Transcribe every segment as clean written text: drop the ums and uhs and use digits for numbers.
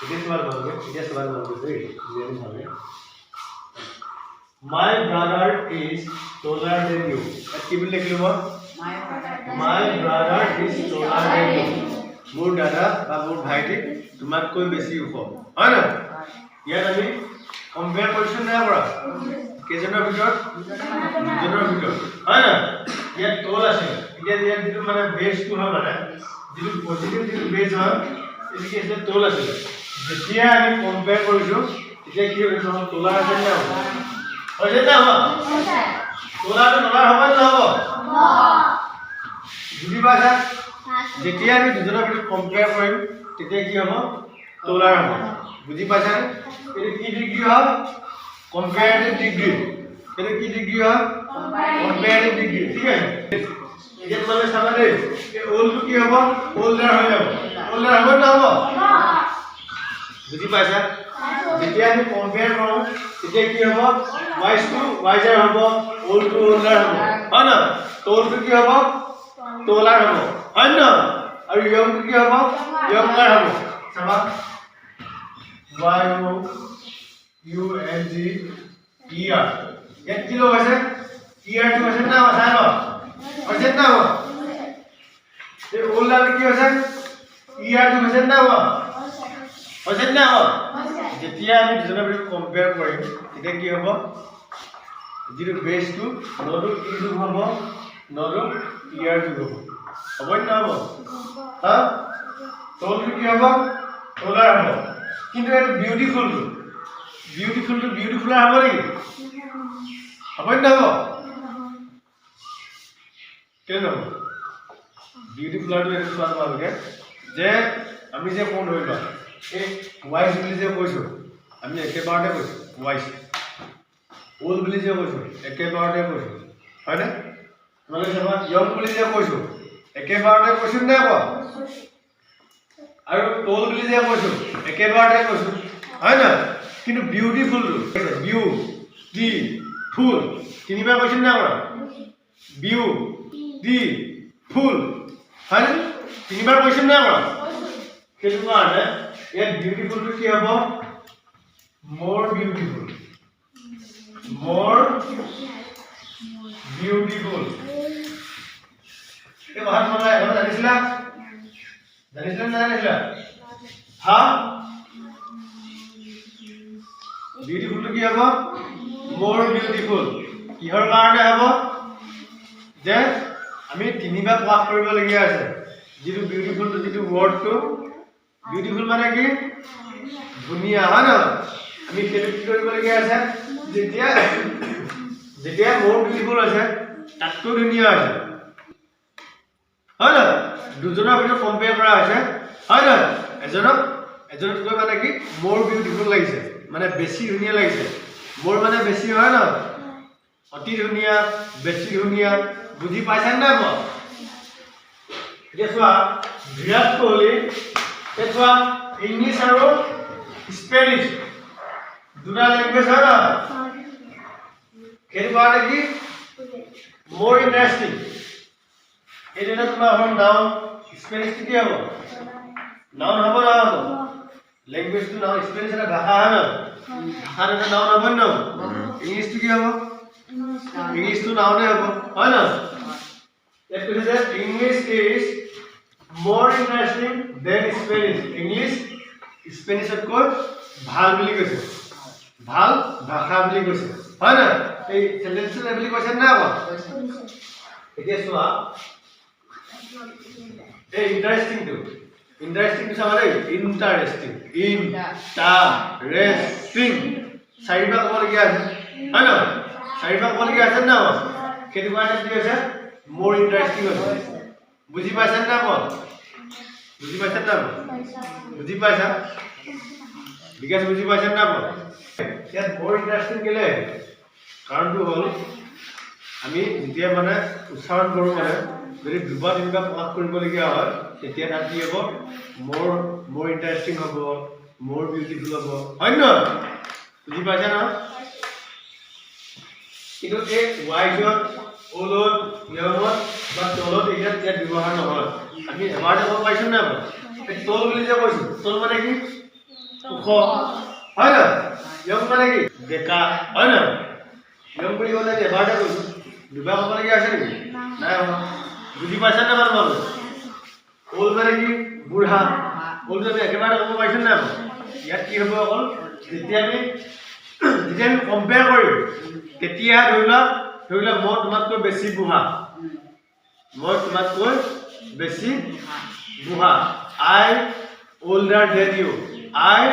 My brother is taller than you. কি বুলি লিখিব? My brother is taller than you. মোৰ দাদা বা মোৰ ভাইটি তোমাতকৈ বেছি ওখ হয় না ইয়াত আমি কম্পেয়াৰ কৰিছো না কৰা কেজনৰ ভিতৰত দুজনৰ ভিতৰত হয় না ইয়াত তল আছে এতিয়া ইয়াত যেটো মানে বেসটো হয় মানে যেটো পজিটিভ যেটো বেস হয় এটো কি আছে তল আছে যেতিয়া আমি কম্পেয়াৰ কৰিছো তেতিয়া কি হৈছে তলাৰ আছে না হৈছে না তলাটো তলাৰ হ'ব না হ'ব বুজি পাইছা যেতিয়া আমি দুজনৰ ভিতৰত কম্পেয়াৰ কৰিম তেতিয়া কি হ'ব তলাৰ হ'ব বুজি পাইছা এটো কি ডিগ্ৰী হয় comparative degree এটো কি ডিগ্ৰী হয় comparative degree ঠিক আছে এতিয়া মানে সামনে এই ওলটো কি হ'ব ওলডাৰ হৈ যাব ওলডাৰ হ'ব না হ'ব বুজি পাইছা যেতিয়া আমি কম্পেয়াৰ কৰো তেতিয়া কি হ'ব y টু yজাৰ হ'ব ওলটো ওলডাৰ হ'ব হয় না তোলটো কি হ'ব তোলাৰ হ'ব হয় না আৰু ইয়ংটো কি হ'ব ইয়ংগাৰ হ'ব চাবা y o u n g e r ইয়াত কি লোক আছে er টো আছে না চাই ল আছে না এই ওলডাৰ কি আছে er টো আছে না আছে না যেতিয়া আমি দুজনৰ ভিতৰত কম্পেয়াৰ কৰিম তেতিয়া কি হ'ব যিটো বেসটো নটো ই যোগ হ'ব নটো er যোগ হ'ব হ'ব না হ'ব হা তোলটো কি হ'ব তোলাৰ হ'ব কিন্তু এটা বিউটিফুল to beautiful হ'ব নেকি হ'ব না হ'ব কেন হ'ব বিউটিফুল আৰু এটা সোৱাদ পাবগে যে আমি যে কোন হইলো এই ওয়াইজ বুলি যে কৈছো আমি একেবাৰতে কৈছো ওয়াইজ ওল বুলি যে কৈছো একেবাৰতে কৈছো হয় না মানে চাবা ইয়ং বুলি যে কৈছো একেবাৰতে কৈছো না হ'ব আৰু তোল বুলি যে কৈছো একেবাৰতে কৈছো হয় না কিন্তু বিউটিফুল বিউ দি ফুল তিনিবাৰ কৈছো না কৰা বিউ দি ফুল হয় না তিনিবাৰ কৈছো না কৰা কেটো কাৰণে ইয়াত বিউটিফুল টু কি হ'ব more beautiful এই বাহাত মনে এখন জানিছিলা না জানিছিলা হা বিউটিফুল টু কি হ'ব more beautiful কিহৰ কাৰণে হ'ব যে আমি তিনিবাৰ পাস কৰিব লগিয়া আছে যেটো বিউটিফুল টু যেটো ওয়াৰ্ডটো বিউটিফুল মানে কি ধুনিয়া হয় না আমি কেটো কি কৰিব লগিয়া আছে যেতিয়া যেতিয়া more beautiful আছে তাতকৈ ধুনিয়া আছে হয় না দুজনৰ ভিতৰত কম্পেয়াৰ কৰা আছে হয় না এজনতকৈ মানে কি more beautiful লাগিছে মানে বেছি ধুনিয়া লাগিছে মোৰ মানে বেছি হয় না অতি ধুনিয়া বেছি ধুনিয়া বুজি পাইছা না ব এতিয়া চোৱা বিৰাট কোহলি এতিয়া ইংলিছ আৰু স্পেনিছ দুটা ল্যাঙ্গুয়েজ হয় না কেটো কাৰণে কি more interesting এটা তোমাৰ হ'ল নাউন স্পেনিছ কি হ'ব নাউন হ'ব না হ'ব ল্যাঙ্গুয়েজ তো নাউন স্পেনিছ এটা ভাষা হয় না ভাষাৰ এটা নাউন হ'ব না ইংলিছ কি হ'ব ইংলিছ তো নাউনে হ'ব হয় না এটা কৈছে যে English is more interesting than Spanish English স্পেনিছতকৈ ভাল বুলি কৈছে ভাল ভাষা বুলি কৈছে হয় না এই সেন্টেন্স লেভেল কৈছে না হ'ব এতিয়া চোৱা এই ইন্টাৰেস্টিং তো সামাৰে ইন্টাৰেস্টিং ইন্টাৰেস্টিং চাৰিবা ক'ব লগিয়া আছে হয় না চাৰিবা ক'ব লগিয়া আছে না কেটো কাৰণে কি হৈছে more interesting হৈছে বুজি পাইছা না বুজি পাইছা না বুজি পাইছা বিকাশ বুজি পাইছা না ইয়াত more interesting কেলে কাৰণটো হ'ল আমি যেতিয়া মানে উচ্চাৰণ কৰো মানে যদি দুবাৰ তিনিবাৰ প্ৰকাশ কৰিবলগীয়া হয় তেতিয়া তাত কি হ'ব more interesting হ'ব more beautiful হ'ব হয় ন বুজি পাইছা না কিন্তু এই ওয়াইজত ওলত ইয়মত বা তলত ইয়াত ব্যৱহাৰ নহয় আমি এবাৰতে ক'ব পাইছো না এই তল বুলি যে কৈছো তল মানে কি ওখ হয় না ইয়ং মানে কি ডেকা হয় না ইয়ং বুলি ক'লে এবাৰতে কৈছো দুবাৰ ক'ব লাগি আছে নেকি নাই বুজি পাইছা নে বাৰু ওল্ড মানে কি বুঢ়া ওল্ড আমি একেবাৰে ক'ব পাইছো না ইয়াত কি হ'ব অকল যেতিয়া আমি কম্পেয়াৰ কৰিম তেতিয়া ধৰি লওক মই তোমাতকৈ বেছি বুঢ়া মই তোমাতকৈ বেছি বুঢ়া আই older than you I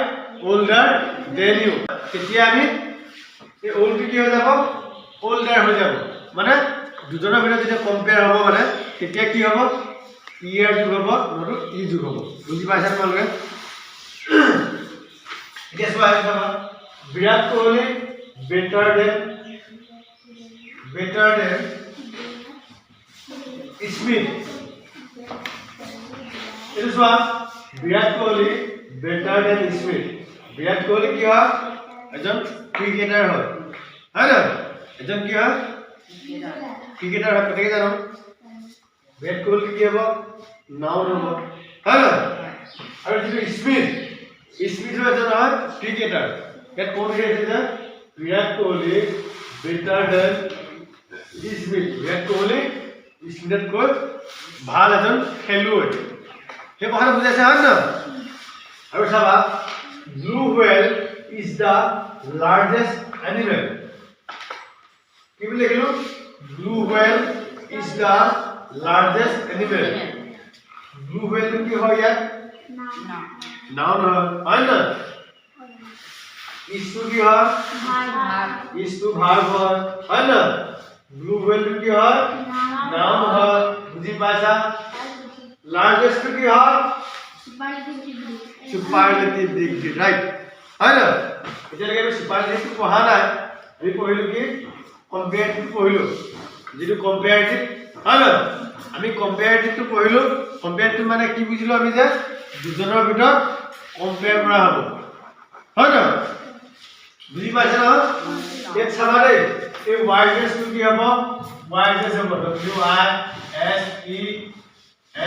older than you তেতিয়া আমি এই old কি হৈ যাব older হৈ যাব মানে দুজনৰ ভিতৰত যেতিয়া কম্পেয়াৰ হ'ব মানে তেতিয়া কি হ'ব ইয়াৰ যোগ হ'ব নটো ই যোগ হ'ব বুজি পাইছা তোমালোকে এতিয়া চোৱা Virat Kohli better than Smith এইটো চোৱা Virat Kohli better than Smith Virat Kohli কি হয় এজন ক্ৰিকেটাৰ হয় হয় না এজন কি হয় ক্ৰিকেটাৰ হয় কেনেকৈ জানো বিৰাট কোহলি কি হ'ব নাউন হ'ব হয় না আৰু যিটো স্মিথ হয় এজন হয় ক্ৰিকেটাৰ ইয়াত কোন আছে যে Virat Kohli better than Smith Virat Kohli স্মিথতকৈ ভাল এজন খেলুৱৈ সেই কথাটো বুজাইছে হয় না আৰু চাবা blue whale is the largest animal কি বুলি লিখিলো blue whale is the largest animal blue whale কি হয় ইয়াত নাউন হয় না is to কি হয় is to ভার্ব হয় না ব্লু whale কি হয় নাউন হয় বুজি পাইছা largest কি হয় superlative degree right হয় না এতিয়ালৈকে আমি superlative পঢ়া নাই আমি পঢ়িলো কি comparative পঢ়িলো যেটো comparative হয় না আমি comparative টো পঢ়িলো comparative মানে কি বুজিলো আমি যে দুজনৰ ভিতৰত কম্পেয়াৰ কৰা হ'ব হয় না বুজি পাইছা না এক চাবা দেই এই wises টো কি হ'ব wises হ'ব w i s e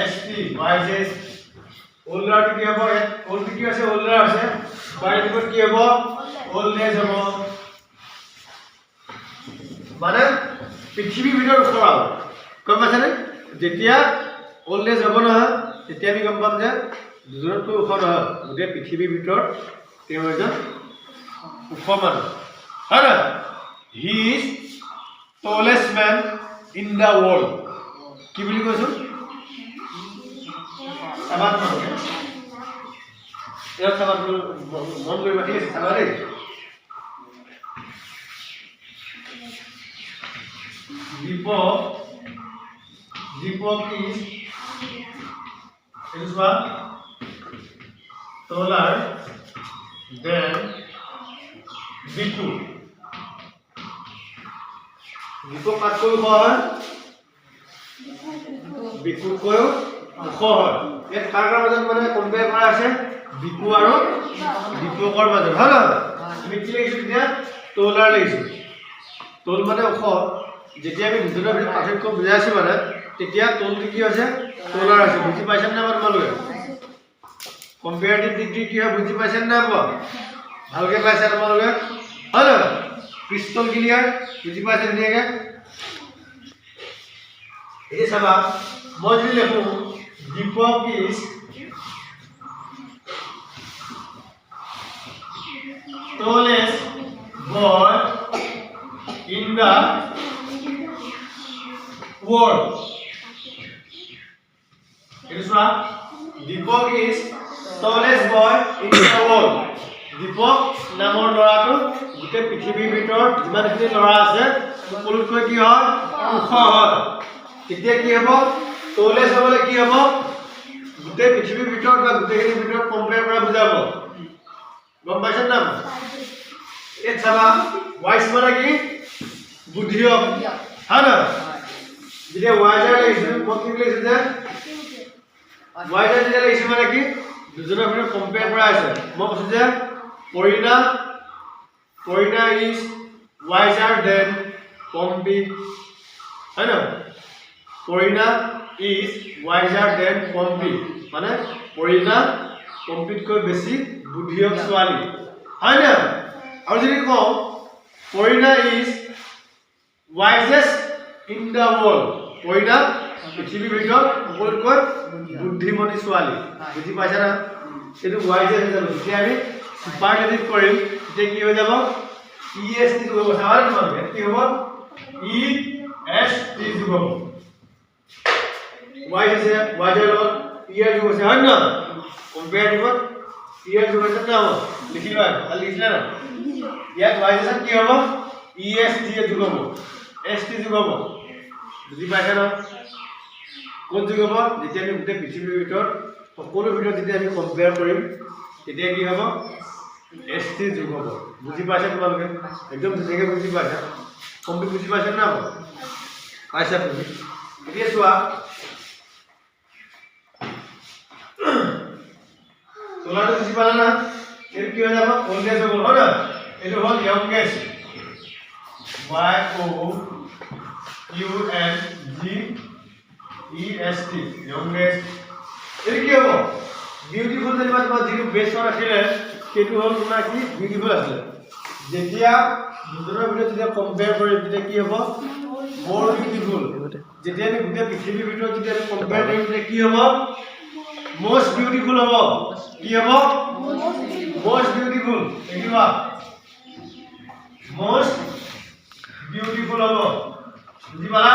s t wises older কি হ'ব old কি আছে older আছে comparative কি হ'ব oldness হ'ব মানে পৃথিৱীৰ ভিতৰত ওখ হ'ব গম পাইছানে যেতিয়া oldness হ'ব নহয় তেতিয়া আমি গম পাম যে দুজনতকৈ ওখ নহয় গোটেই পৃথিৱীৰ ভিতৰত তেওঁ এজন ওখ মানুহ হয় না he is tallest man in the world কি বুলি কৈছো সাবাত মানুহ এয়া সাবাত মন কৰিবা ঠিক আছে চাবা দেই Deepak is what taller than Biku. Deepak কাতকৈ ওখ হয় বিকুতকৈ ওখ হয় এই কাৰ মাজত মানে কম্পেয়াৰ কৰা আছে বিকু আৰু দীপকৰ মাজত হয় না আমি কি লিখিছো তেতিয়া taller লিখিছো tall মানে ওখ যেতিয়া আমি দুজনৰ ভিতৰত পাৰ্থক্য বুজাইছো মানে তেতিয়া tall কি আছে taller আছে বুজি পাইছেন না তোমালোকে comparative degree কি হয় বুজি পাইছেন না ভালকে পাইছা তোমালোকে হয় না ক্রিস্টাল ক্লিয়ার বুজি পাইছেন নিয়েগে এই চাবা মই যদি লিখো Dipak is tallest boy in the world it is what Deepak is tallest boy in the world Deepak নামৰ লৰাটো গোটেই পৃথিৱীৰ ভিতৰত যিমানখিনি লৰা আছে সকলোতকৈ কি হয় ওখ হয় তেতিয়া কি হ'ব tallest হ'লে কি হ'ব গোটেই পৃথিৱীৰ ভিতৰত বা গোটেইখিনিৰ ভিতৰত কম্পেয়াৰ কৰা বুজাব গম পাইছেন না এই চাবা wise মানে কি বুদ্ধিয়ক হয় না যেতিয়া wiser লিখিছো মই কি লিখিছো যে wiser যেতিয়া লিখিছো মানে কি দুজনৰ ভিতৰত কম্পেয়াৰ কৰা আছে মই কৈছো যে Porina is wiser than Pompi হয় না Porina is wiser than Pompi মানে Porina কম্পিতকৈ বেছি বুদ্ধিয়ক ছোৱালী হয় না আৰু যদি কওঁ কইনা is wisest in the world কইনা পৃথিৱীৰ ভিতৰত সকলোতকৈ বুদ্ধিমতী ছোৱালী বুজি পাইছা না এটো wisest হৈ যাব যেতিয়া আমি superlative কৰিম তেতিয়া কি হৈ যাব est যোগ হ'ব সাধাৰণ মানে কি হ'ব est যোগ হ'ব wisest wisest লগত er যোগ আছে হয় না comparative er যোগ আছে না লিখিবা খালি লিখিলা না ইয়াত wisest কি হ'ব est যোগ হ'ব est যোগ হ'ব বুজি পাইছা না কোন যোগ হ'ব যেতিয়া আমি গোটেই পৃথিৱীৰ ভিতৰত সকলো ভিতৰত যেতিয়া আমি কম্পেয়াৰ কৰিম তেতিয়া কি হ'ব est যোগ হ'ব বুজি পাইছা তোমালোকে একদম ধুনীয়াকৈ বুজি পাইছা কমপ্লিট বুজি পাইছা না পাইছা তুমি এতিয়া চোৱা তোলাটো বুজি পালা না এর কি হৈ যাব ওল্ডেজ হ'ব হয় না এটো হ'ল youngest y o u n g e s t youngest এর কি হ'ব বিউটিফুল যেনিবা তোমাৰ যিটো বেছৰ আছিলে সেইটো হ'ল তোমাৰ কি বিউটিফুল আছিল যেতিয়া দুজনৰ ভিতৰত যেতিয়া কম্পেয়াৰ কৰিম তেতিয়া কি হ'ব মোৰ বিউটিফুল যেতিয়া আমি গোটেই পৃথিৱীৰ ভিতৰত যেতিয়া আমি কম্পেয়াৰ কৰিম তেতিয়া কি হ'ব most beautiful হ'ব কি হ'ব most beautiful দেখিবা most beautiful হ'ব বুজি পালা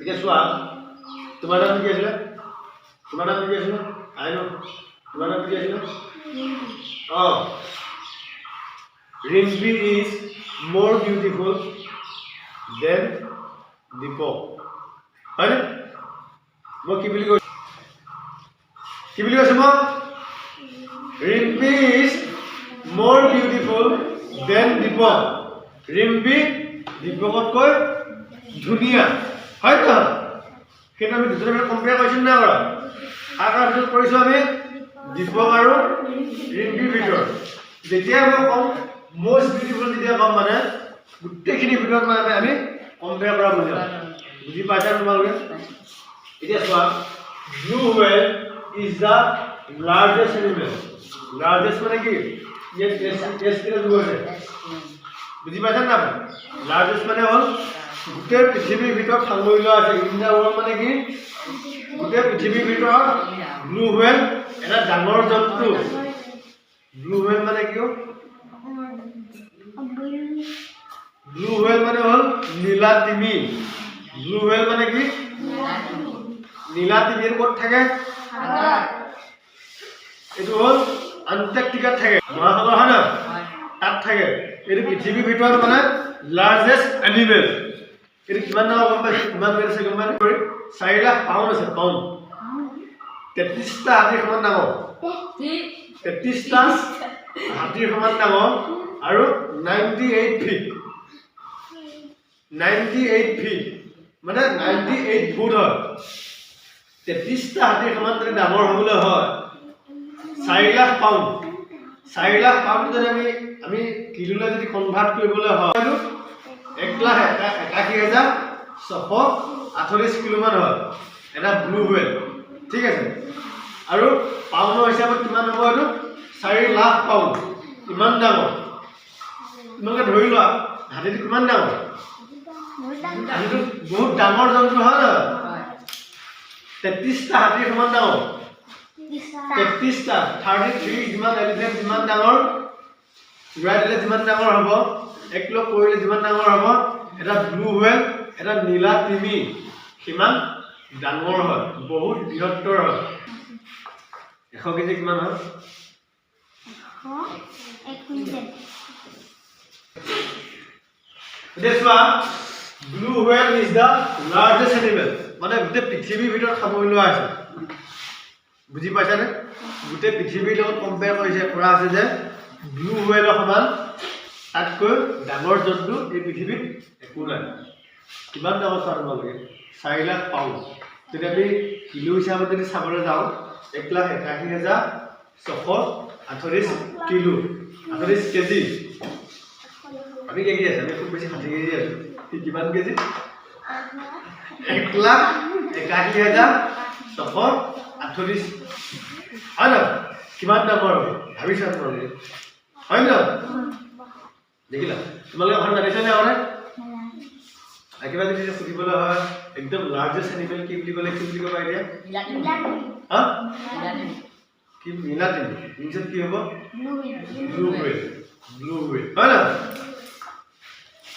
এতিয়া চোৱা তোমাৰ নাম কি আছিল আই নো তোমাৰ নাম কি আছিল Rimpi is more beautiful than Deepak হয় না মই কি বুলি কৈছো মই Rimpi is more beautiful than Deepak Rimpi Deepakতকৈ ধুনিয়া হয় না কেনে আমি দুজনৰ ভিতৰত কম্পেয়াৰ কৰিছো না কৰা আকাৰ ভিতৰত কৰিছো আমি দীপক আৰু ৰিম্পিৰ ভিতৰত যেতিয়া আমি কম মোস্ট বিউটিফুল যেতিয়া কম মানে গোটেইখিনি ভিতৰত মানে আমি কম্পেয়াৰ কৰা বুজি পাইছা তোমালোকে এতিয়া চোৱা blue whale is the largest animal largest মানে কি এস কেনে যোগ আছে বুজি পাইছা না লাৰ্জেষ্ট মানে হ'ল গোটেই পৃথিৱীৰ ভিতৰত সামৰি লোৱা আছে ইণ্ডিয়া ৱৰ্ল্ড মানে কি গোটেই পৃথিৱীৰ ভিতৰত ব্লু whale এটা ডাঙৰ জন্তু ব্লু whale মানে কি ব্লু whale মানে হ'ল নীলা তিমি ব্লু whale মানে কি নীলা তিমিৰ ক'ত থাকে এইটো হ'ল আন্টাৰ্কটিকাত থাকে মহাসাগৰ হয় না তাত থাকে এইটো পৃথিৱীৰ ভিতৰত মানে লাৰ্জেষ্ট এনিমেল এৰ কিমান নাম গম পাইছে কিমান বেৰ আছে গম পাইছে 4 লাখ পাউণ্ড আছে পাউণ্ড 33 টা হাতীৰ সমান ডাঙৰ 33 টা হাতীৰ সমান ডাঙৰ আৰু 98 ফিট মানে 98 ফুট হয় 33 টা হাতীৰ সমান যদি ডাঙৰ হ'বলৈ হয় 4 লাখ পাউণ্ড যদি আমি কিলোলৈ যদি কনভাৰ্ট কৰিবলৈ হয় 1,81,648 কিলোমান হয় এটা ব্লু whale ঠিক আছে আৰু পাউণ্ডৰ হিচাপত কিমান হ'ব এইটো 4 লাখ পাউণ্ড ইমান ডাঙৰ তোমালোকে ধৰি লোৱা হাতীটো কিমান ডাঙৰ হাতীটো বহুত ডাঙৰ জন্তু হয় না 33 টা হাতীৰ সমান ডাঙৰ 33 টা 33 যিমান এলিফেণ্ট যিমান ডাঙৰ ৰাইডলে যিমান ডাঙৰ হ'ব এক লগ কৰিলে যিমান ডাঙৰ হ'ব এটা ব্লু whale এটা নীলা তিমি কিমান ডাঙৰ হয় বহুত বৃহত্তৰ হয় 100 কেজি কিমান হয় 1 কুইণ্টেল দেখবা blue whale is the largest animal মানে গোটেই পৃথিৱীৰ ভিতৰত সামৰি লোৱা আছে বুজি পাইছা নে গোটেই পৃথিৱীৰ লগত কম্পেয়াৰ কৰিছে কৰা আছে যে ব্লু whale সমান তাতকৈ ডাঙৰ জন্তু এই পৃথিৱীত একো নাই কিমান ডাঙৰ চাব লাগে 4 লাখ পাউণ্ড যদি আমি কিলো হিচাপত যদি চাবলৈ যাওঁ 1,81,648 কিলো 48 কেজি আমি কেজি আছে আমি খুব বেছি 60 কেজি আছে কিমান কেজি 1,81,638 হয় ন কিমান নম্বৰ হ'ব ভাবিছা তোমালোকে হয় ন দেখিলা তোমালোকে ভাল জানিছা নে আৰু কিবা যদি সুধিবলৈ হয় একদম লাৰ্জেষ্ট এনিমেল কি বুলি ক'লে কি বুলি ক'বা এতিয়া হা কি মিলাটিন ইংলিছত কি হ'ব ব্লু হুইল হয় ন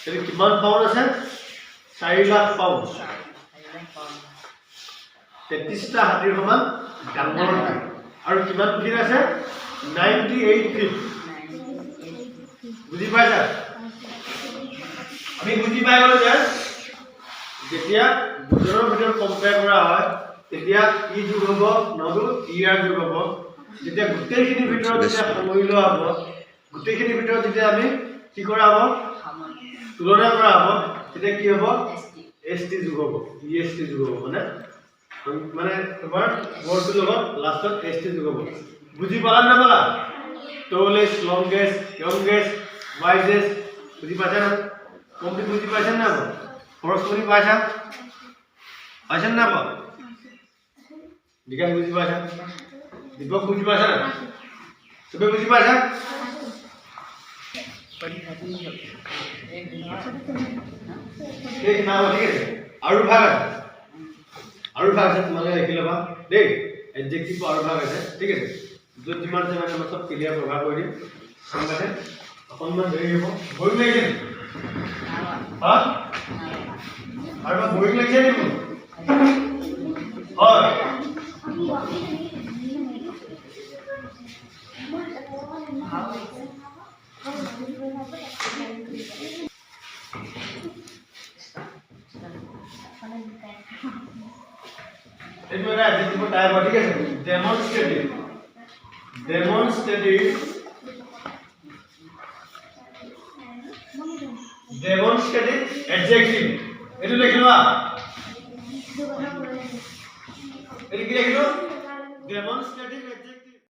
এটো কিমান পাউণ্ড আছে 4 লাখ পাউণ্ড 33টা হাতীৰ সমান ডাঙৰ আৰু কিমান ফিট আছে 98 ফিট বুজি পাইছা আমি বুজি পাই গলো যে যেতিয়া দুজনৰ ভিতৰত কম্পেয়াৰ কৰা হয় তেতিয়া ই যোগ হ'ব নদু ইয়াৰ যোগ হ'ব যেতিয়া গোটেইখিনি ভিতৰত যেতিয়া সময় লোৱা হ'ব গোটেইখিনি ভিতৰত যেতিয়া আমি কি কৰা হ'ব তুলনা কৰা হ'ব তেতিয়া কি হ'ব এসটি যোগ হ'ব ইএসটি যোগ হ'ব মানে তোমাৰ ওয়াৰ্ডৰ লগত লাষ্টত এসটি যোগ হ'ব বুজি পালা না পালা tallest longest youngest wisest বুজি পাইছা না কমপ্লিট বুজি পাইছা না খৰচ কৰি পাইছা পাইছা না পা বিকাশ বুজি পাইছা দীপক বুজি পাইছা না তুমি বুজি পাইছা ঠিক না ঠিক আছে আৰু ভাগ আছে তোমালোকে লিখি ল'বা দেই এডজেক্টিভ আৰু ভাগ আছে ঠিক আছে য'ত যিমান আছে মানে মই চব ক্লিয়াৰ প্ৰভাৱ কৰি দিম সমানে অকণমান দেৰি হ'ব বৰিং লাগিছে হা আৰু বৰিং লাগিছে নেকি হয় এইটো এটা এডজেক্টিভ টাইপ হয় ঠিক আছে ডেমনস্ট্ৰেটিভ এডজেক্টিভ এটো লিখিবা এটো কি লিখিলো ডেমনস্ট্ৰেটিভ এডজেক্টিভ